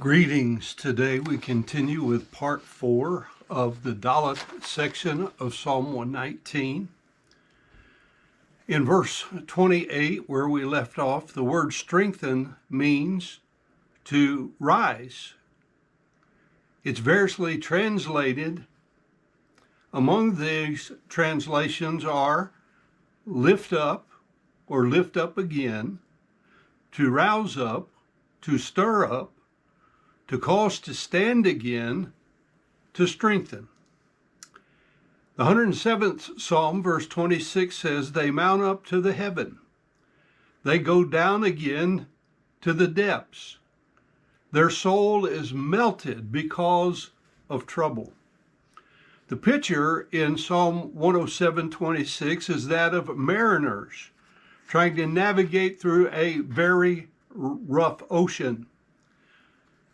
Greetings. Today we continue with part 4 of the Daleth section of Psalm 119. In verse 28, where we left off, the word strengthen means to rise. It's variously translated. Among these translations are lift up or lift up again, to rouse up, to stir up, to cause to stand again, to strengthen. The 107th Psalm, verse 26 says, they mount up to the heaven. They go down again to the depths. Their soul is melted because of trouble. The picture in Psalm 107:26 is that of mariners trying to navigate through a very rough ocean,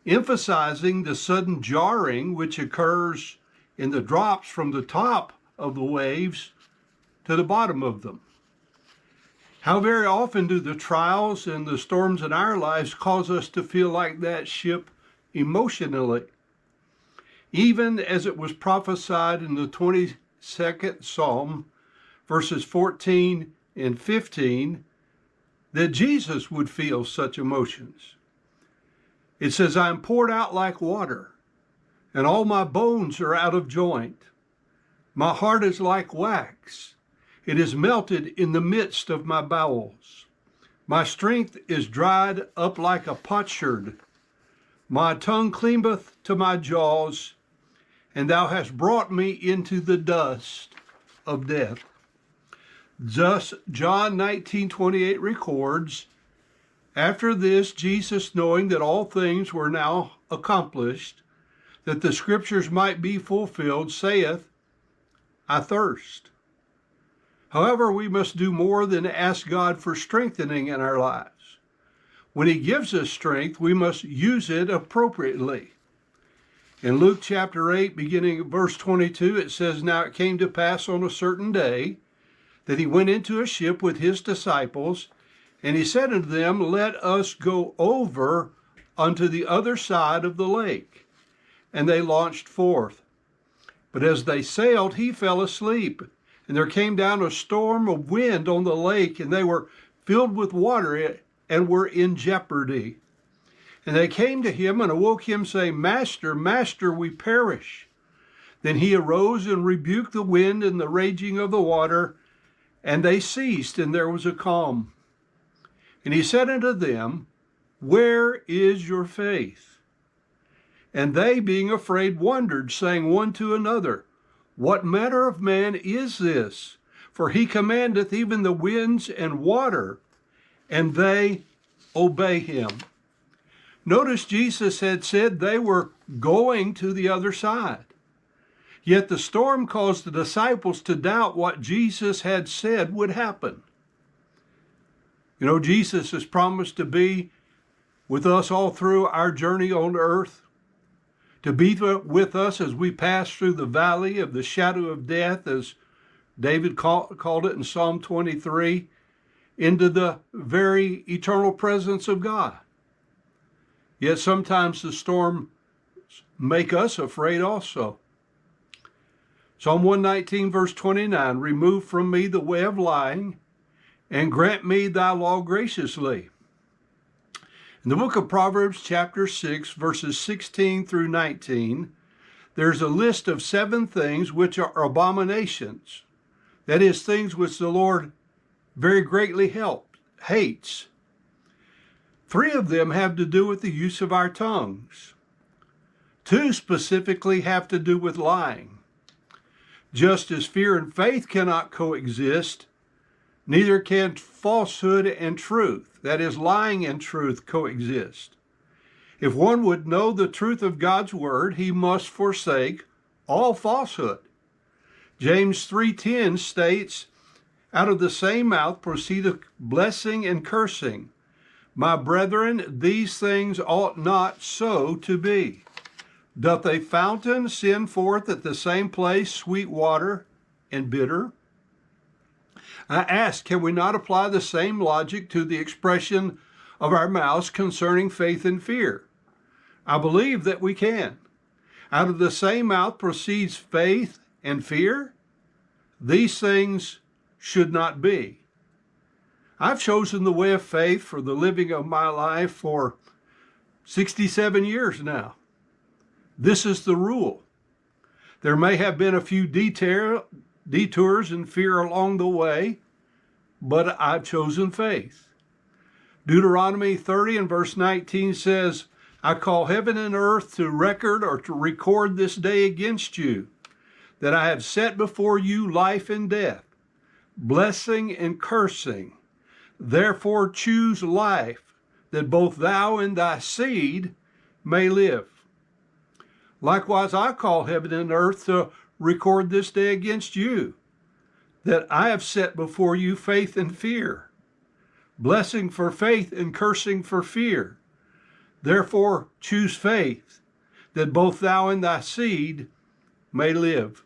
emphasizing the sudden jarring which occurs in the drops from the top of the waves to the bottom of them. How very often do the trials and the storms in our lives cause us to feel like that ship emotionally? Even as it was prophesied in the 22nd Psalm, verses 14 and 15, that Jesus would feel such emotions. It says, I am poured out like water, and all my bones are out of joint. My heart is like wax. It is melted in the midst of my bowels. My strength is dried up like a potsherd. My tongue cleaveth to my jaws, and thou hast brought me into the dust of death. Thus, John 19:28 records, after this, Jesus, knowing that all things were now accomplished, that the scriptures might be fulfilled, saith, I thirst. However, we must do more than ask God for strengthening in our lives. When he gives us strength, we must use it appropriately. In Luke chapter 8, beginning at verse 22, it says, now it came to pass on a certain day that he went into a ship with his disciples, and he said unto them, let us go over unto the other side of the lake. And they launched forth. But as they sailed, he fell asleep. And there came down a storm of wind on the lake, and they were filled with water and were in jeopardy. And they came to him and awoke him, saying, Master, Master, we perish. Then he arose and rebuked the wind and the raging of the water, and they ceased, and there was a calm. And he said unto them, where is your faith? And they, being afraid, wondered, saying one to another, what manner of man is this? For he commandeth even the winds and water, and they obey him. Notice Jesus had said they were going to the other side. Yet the storm caused the disciples to doubt what Jesus had said would happen. You know, Jesus has promised to be with us all through our journey on earth, to be with us as we pass through the valley of the shadow of death, as David called it in Psalm 23, into the very eternal presence of God. Yet sometimes the storm make us afraid also. Psalm 119, verse 29, remove from me the way of lying, and grant me thy law graciously. In the book of Proverbs, chapter 6, verses 16 through 19, there's a list of 7 things which are abominations. That is, things which the Lord very greatly hates. 3 of them have to do with the use of our tongues. 2 specifically have to do with lying. Just as fear and faith cannot coexist, neither can falsehood and truth, that is, lying and truth, coexist. If one would know the truth of God's word, he must forsake all falsehood. James 3:10 states, out of the same mouth proceedeth blessing and cursing. My brethren, these things ought not so to be. Doth a fountain send forth at the same place sweet water and bitter? I ask, can we not apply the same logic to the expression of our mouths concerning faith and fear? I believe that we can. Out of the same mouth proceeds faith and fear. These things should not be. I've chosen the way of faith for the living of my life for 67 years now. This is the rule. There may have been a few detours and fear along the way, but I've chosen faith. Deuteronomy 30 and verse 19 says, I call heaven and earth to record or to record this day against you, that I have set before you life and death, blessing and cursing. Therefore choose life, that both thou and thy seed may live. Likewise, I call heaven and earth to record this day against you, that I have set before you faith and fear, blessing for faith and cursing for fear. Therefore choose faith, that both thou and thy seed may live.